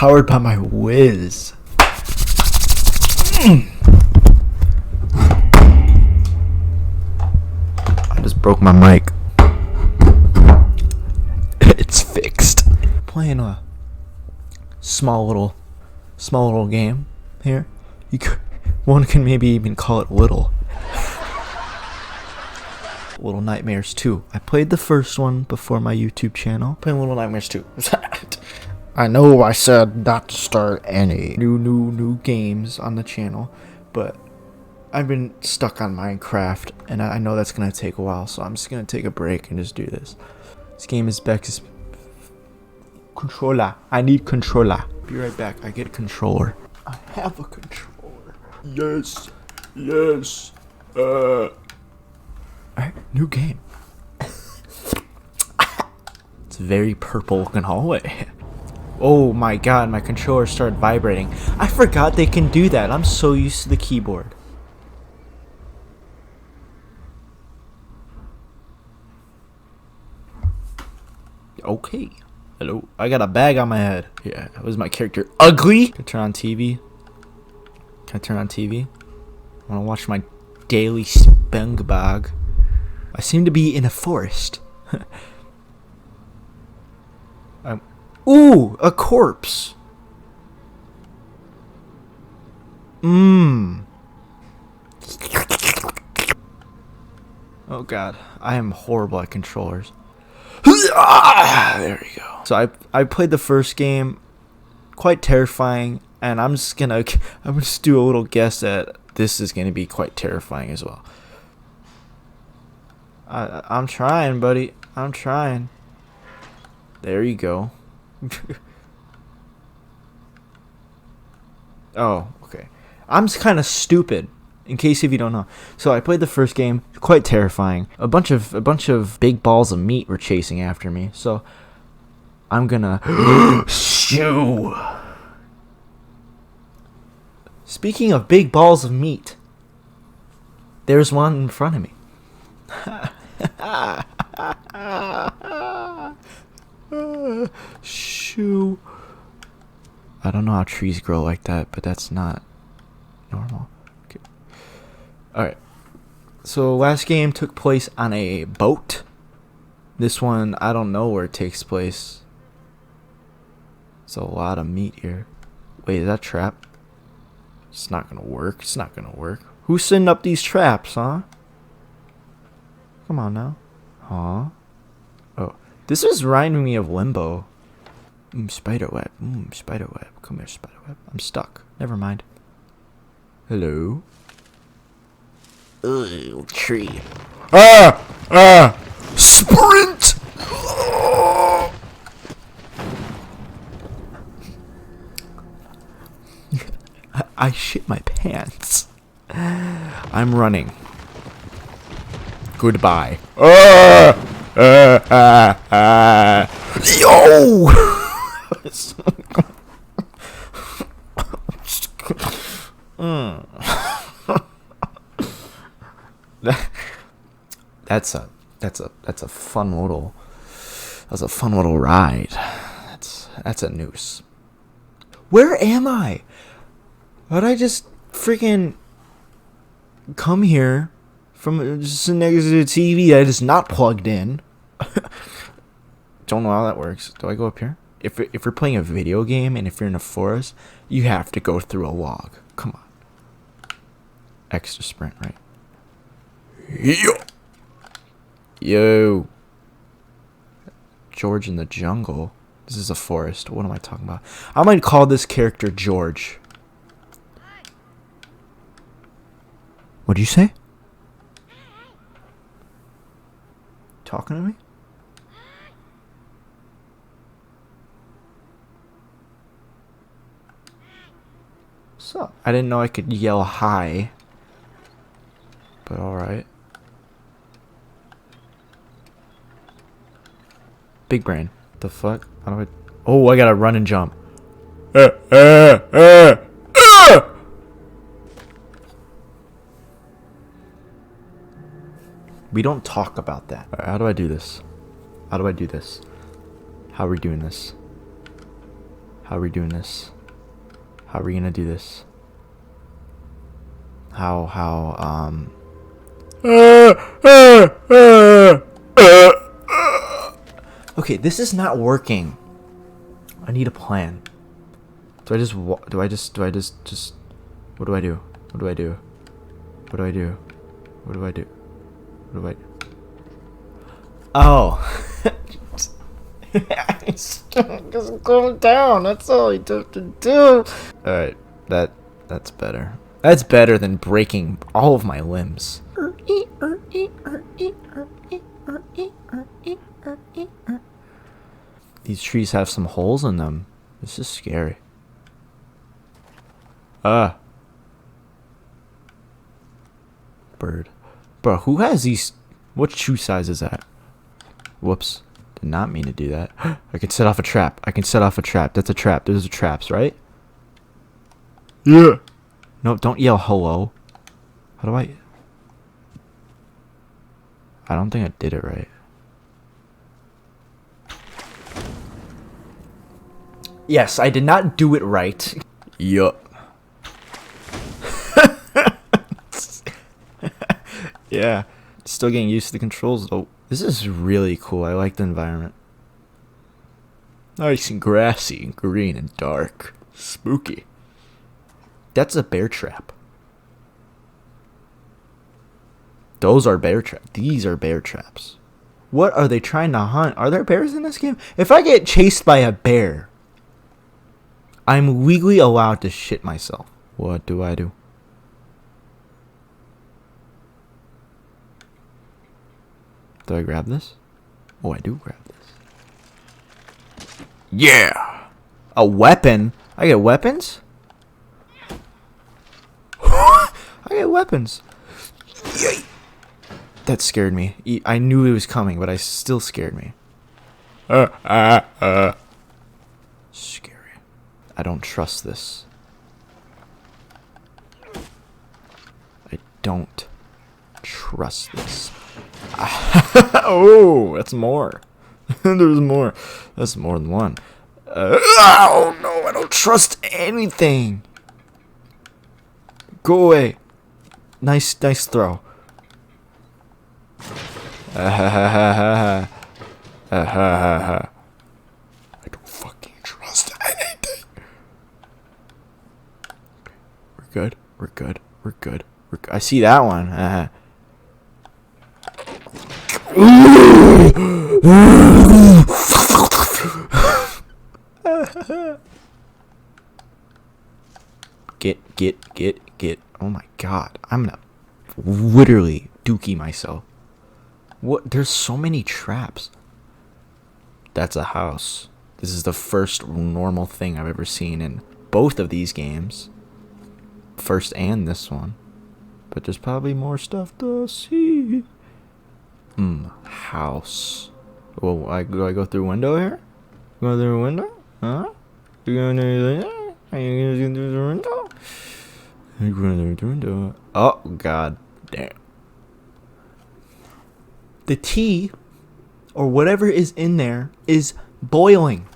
powered by my Wiz. I just broke my mic. It's fixed. Playing a small little game here. One can maybe even call it little. Little Nightmares 2. I played the first one before my YouTube channel. Playing Little Nightmares 2. I know I said not to start any new games on the channel, but I've been stuck on Minecraft, and I know that's gonna take a while, so I'm just gonna take a break and just do this. This game is back to controller. I need controller. Be right back. I get a controller. I have a controller. Yes. Alright, new game. It's a very purple looking hallway. Oh my god, my controller started vibrating. I forgot they can do that. I'm so used to the keyboard. Okay. Hello. I got a bag on my head. Yeah, was my character ugly? Can I turn on TV? I want to watch my daily SpongeBob. I seem to be in a forest. Ooh, a corpse. Oh god, I am horrible at controllers. There we go. So I played the first game, quite terrifying, and I'm just do a little guess that this is gonna be quite terrifying as well. I'm trying, buddy. I'm trying. There you go. Oh, okay. I'm kind of stupid, in case if you don't know. So I played the first game, quite terrifying. A bunch of big balls of meat were chasing after me. So I'm gonna shoo. Speaking of big balls of meat, there's one in front of me. Shoo. I don't know how trees grow like that, but that's not normal. Okay. Alright. So last game took place on a boat. This one, I don't know where it takes place. It's a lot of meat here. Wait, is that a trap? It's not gonna work. It's not gonna work. Who's setting up these traps, huh? Come on now. Huh? Oh. This is reminding me of Limbo. Spiderweb. Spiderweb. Come here, spiderweb. I'm stuck. Never mind. Hello? Ugh, tree. Sprint! I shit my pants. I'm running. Goodbye. Yo! That's a fun little ride. That's a noose. Where am I? How'd I just freaking come here from just next to the TV that is not plugged in? Don't know how that works. Do I go up here? If you're playing a video game and if you're in a forest, you have to go through a log. Come on. Extra sprint, right? Yo. George in the jungle. This is a forest. What am I talking about? I might call this character George. What'd you say? Talking to me? What's up? I didn't know I could yell hi. But alright. Big brain. The fuck? How do I... Oh, I gotta run and jump. We don't talk about that. Alright, how do I do this? How are we doing this? How are we doing this? How are we gonna do this? Okay, this is not working. I need a plan. Do I just what do I do? What do I do? What do I do? What do I do? What do I do? What do I do? Oh. Just calm down. That's all you have to do. Alright, that's better. That's better than breaking all of my limbs. These trees have some holes in them. This is scary. Bird. Bro, who has these? What shoe size is that? Whoops. Did not mean to do that. I can set off a trap. I can set off a trap. That's a trap. Those are traps, right? Yeah. No, don't yell hello. How do I don't think I did it right. Yes, I did not do it right. Yup. Yeah. Still getting used to the controls though. This is really cool. I like the environment. Nice and grassy and green and dark. Spooky. That's a bear trap. Those are bear traps. These are bear traps. What are they trying to hunt? Are there bears in this game? If I get chased by a bear, I'm legally allowed to shit myself. What do I do? Do I grab this? Oh, I do grab this. Yeah! A weapon? I get weapons? I get weapons. Yay! That scared me. I knew it was coming, but it still scared me. Scary. I don't trust this. I don't trust this. Oh, that's more. There's more. That's more than one. Oh no, I don't trust anything. Go away. Nice throw. I don't fucking trust anything. We're good. We're good. We're good. We're good. I see that one. Get. Oh my god. I'm gonna literally dookie myself. What? There's so many traps. That's a house. This is the first normal thing I've ever seen in both of these games. First and this one. But there's probably more stuff to see. House. Well, do I go through a window here? Go through a window? Huh? You going through there? Are you going through the window? You going through the window? Oh, god damn. The tea, or whatever is in there, is boiling.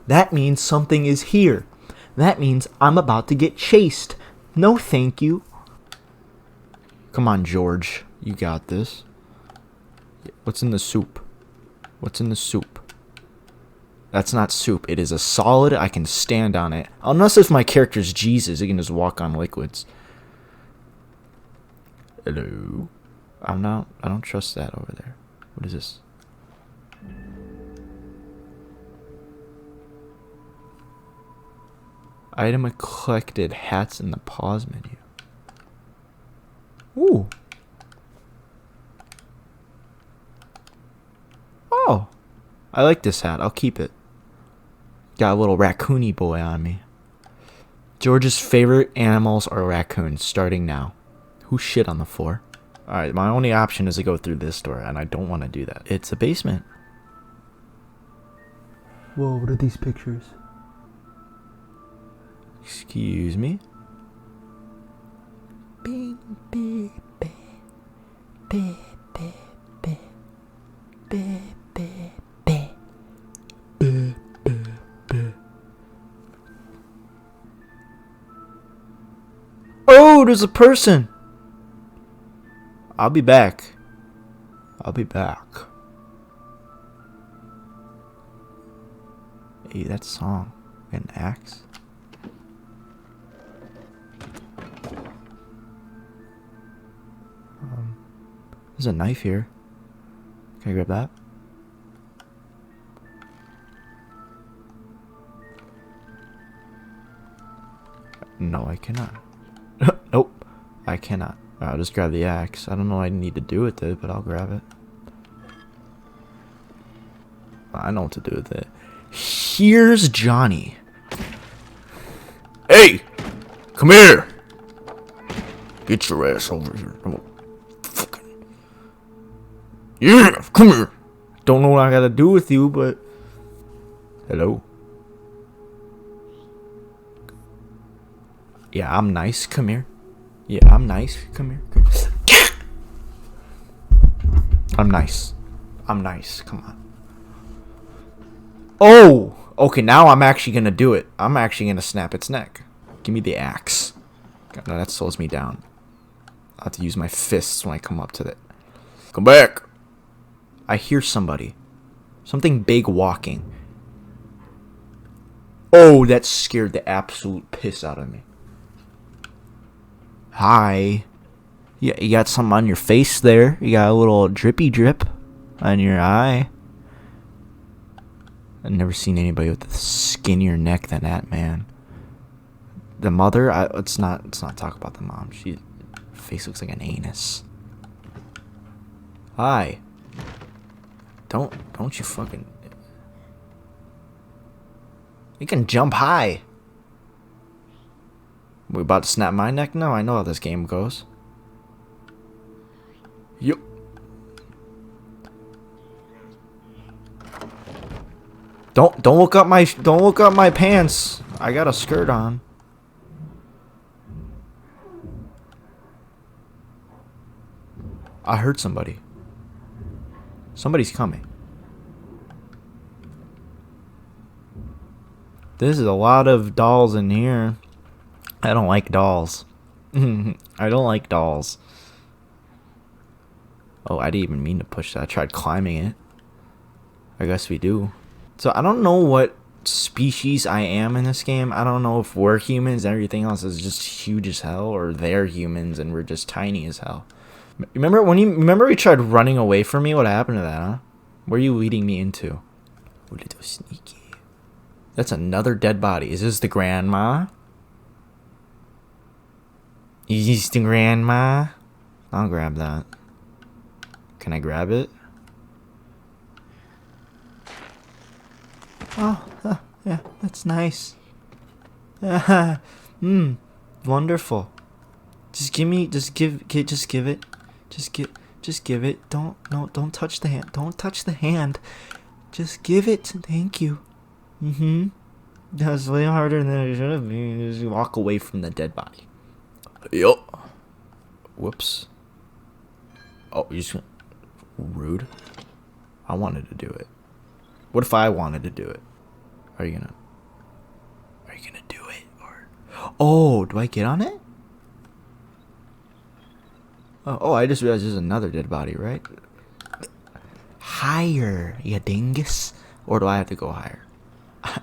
That means something is here. That means I'm about to get chased. No thank you. Come on, George. You got this. What's in the soup? What's in the soup? That's not soup. It is a solid. I can stand on it. Unless if my character's Jesus, he can just walk on liquids. Hello? I don't trust that over there. What is this? Item collected. Hats in the pause menu. Ooh. Oh. I like this hat. I'll keep it. Got a little raccoony boy on me. George's favorite animals are raccoons, starting now. Who shit on the floor? Alright, my only option is to go through this door, and I don't want to do that. It's a basement. Whoa, what are these pictures? Excuse me? Oh, there's a person. I'll be back. I'll be back. Hey, that song. An axe. There's a knife here. Can I grab that? No, I cannot. Nope, I cannot. I'll just grab the axe. I don't know what I need to do with it, but I'll grab it. I know what to do with it. Here's Johnny. Hey! Come here! Get your ass over here. Fucking. Yeah, come here! Don't know what I gotta do with you, but. Hello? Yeah, I'm nice. Come here. Yeah, I'm nice. Come here. I'm nice. I'm nice. Come on. Oh! Okay, now I'm actually gonna do it. I'm actually gonna snap its neck. Give me the axe. God, no, that slows me down. I'll have to use my fists when I come up to it. Come back! I hear somebody. Something big walking. Oh, that scared the absolute piss out of me. Hi. Yeah, you got something on your face there. You got a little drippy drip on your eye. I've never seen anybody with a skinnier neck than that man. The mother, let's not talk about the mom. Her face looks like an anus. Hi. Don't you fucking. You can jump high. We about to snap my neck? No, I know how this game goes. Yup. Don't look up my pants. I got a skirt on. I heard somebody. Somebody's coming. This is a lot of dolls in here. I don't like dolls. I don't like dolls. Oh, I didn't even mean to push that. I tried climbing it. I guess we do. So I don't know what species I am in this game. I don't know if we're humans and everything else is just huge as hell, or they're humans and we're just tiny as hell. Remember we tried running away from me? What happened to that, huh? Where are you leading me into? Oh, little sneaky. That's another dead body. Is this the grandma? Is this the grandma? I'll grab that. Can I grab it? Oh, yeah, that's nice. Wonderful. Just give it. Just give it. Don't touch the hand. Don't touch the hand. Just give it. Thank you. That was way harder than it should have been. Just walk away from the dead body. Yup. Whoops. Oh, you just rude. I wanted to do it. What if I wanted to do it? Are you gonna do it? Or oh, do I get on it? Oh, I just realized there's another dead body, right? Higher, you dingus. Or do I have to go higher?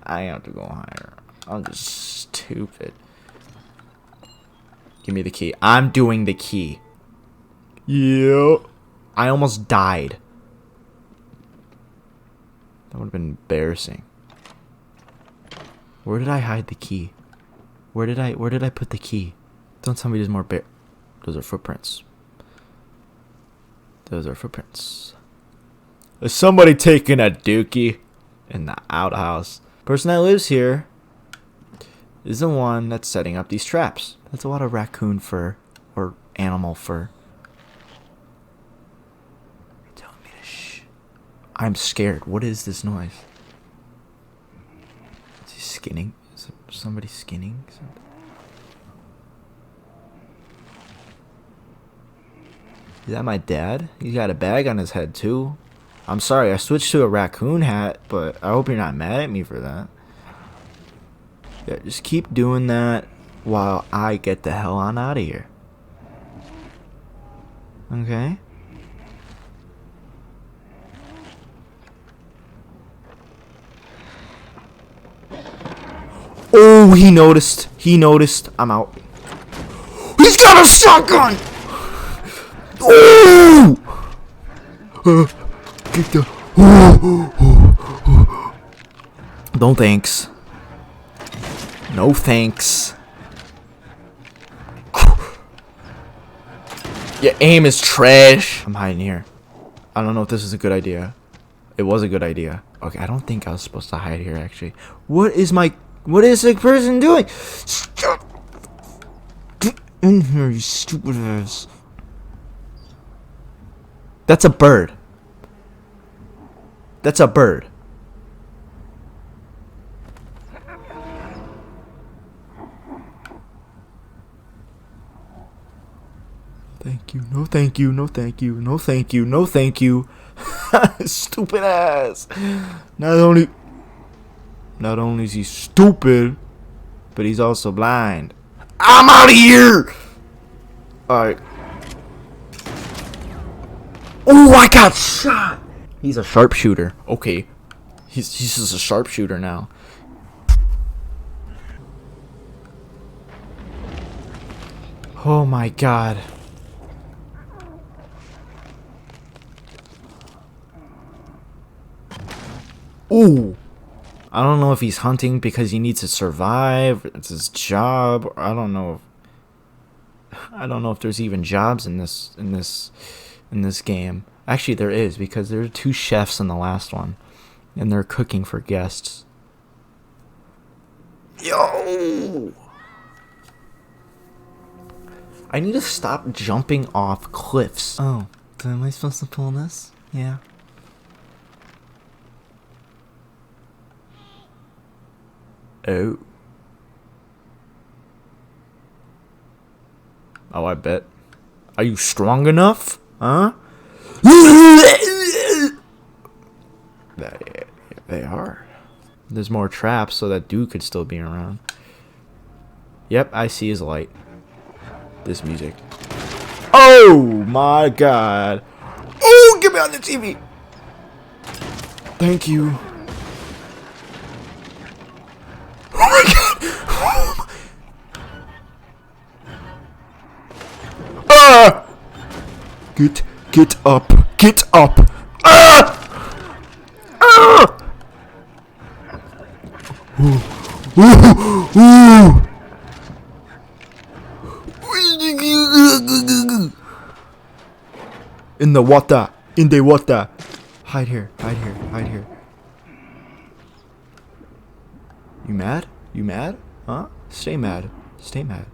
I have to go higher. I'm just stupid. Give me the key. I'm doing the key. Yeah. I almost died. That would have been embarrassing. Where did I hide the key? Where did I put the key? Don't tell me there's more bear. Those are footprints. Those are footprints. Is somebody taking a dookie in the outhouse? Person that lives here is the one that's setting up these traps. That's a lot of raccoon fur or animal fur. Tell me to shh. I'm scared. What is this noise? Is he skinning? Is somebody skinning something? Is that my dad? He's got a bag on his head too. I'm sorry, I switched to a raccoon hat, but I hope you're not mad at me for that. Yeah, just keep doing that. while I get the hell on out of here. Okay? Oh, he noticed. He noticed. I'm out. He's got a shotgun! Oh! Get the... No thanks. No thanks. Your aim is trash. I'm hiding here. I don't know if this is a good idea. It was a good idea. Okay, I don't think I was supposed to hide here, actually. What is the person doing? Stop. Get in here, you stupid ass. That's a bird. That's a bird. Thank you. No thank you. No thank you. No thank you. No thank you. Stupid ass. Not only is he stupid, but he's also blind. I'm out of here. Alright. Oh, I got shot. He's a sharpshooter. Okay. He's just a sharpshooter now. Oh my god. Ooh. I don't know if he's hunting because he needs to survive. It's his job. Or I don't know if there's even jobs in this game. Actually, there is, because there are 2 chefs in the last one, and they're cooking for guests. Yo! I need to stop jumping off cliffs. Oh, am I supposed to pull this? Yeah. Oh. Oh, I bet. Are you strong enough? Huh? They are. There's more traps so that dude could still be around. Yep, I see his light. This music. Oh my god. Oh, get me on the TV. Thank you. Oh my god. Ah! Get up. Get up. Ah! Ah! Ooh. Ooh. Ooh. In the water. In the water. Hide here. Hide here. Hide here. You mad? You mad? Huh? Stay mad. Stay mad.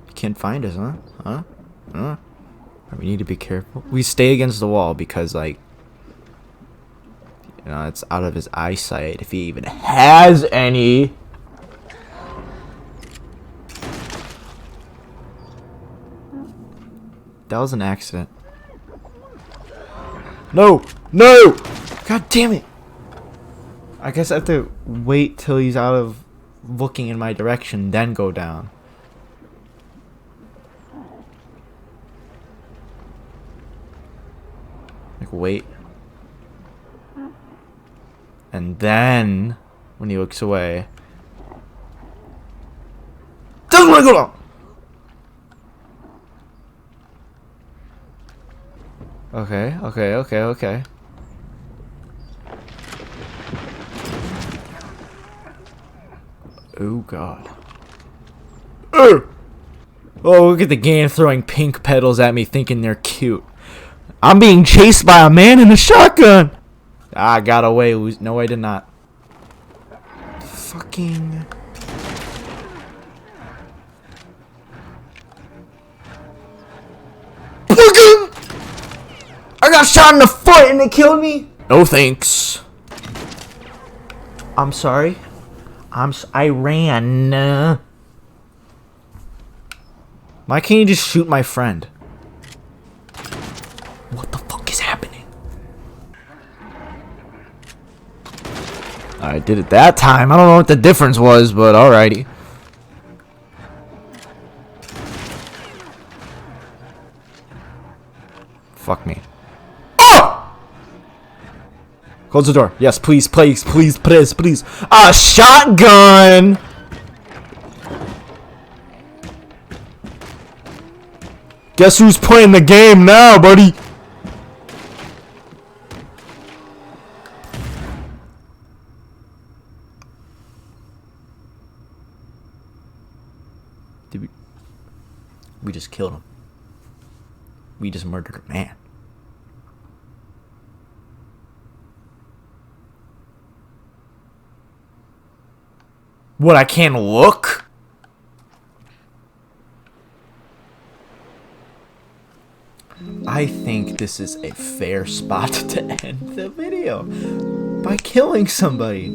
You can't find us, huh? Huh? Huh? We need to be careful. We stay against the wall because, like, you know, it's out of his eyesight if he even has any. That was an accident. No! No! God damn it! I guess I have to wait till he's out of looking in my direction, then go down. Like, wait. And then, when he looks away... Doesn't want to go down! Okay, okay, okay, okay. Oh god. Oh, look at the game throwing pink petals at me thinking they're cute. I'm being chased by a man in a shotgun! Ah, I got away. No, I did not. Fucking... I got shot in the foot and it killed me. No thanks. I'm sorry. I ran. Why can't you just shoot my friend? What the fuck is happening? I did it that time. I don't know what the difference was, but alrighty. Fuck me. Oh! Close the door. Yes, please, please, please, please, please. A shotgun! Guess who's playing the game now, buddy? Did we just killed him. We just murdered a man. What, I can't look? I think this is a fair spot to end the video by killing somebody.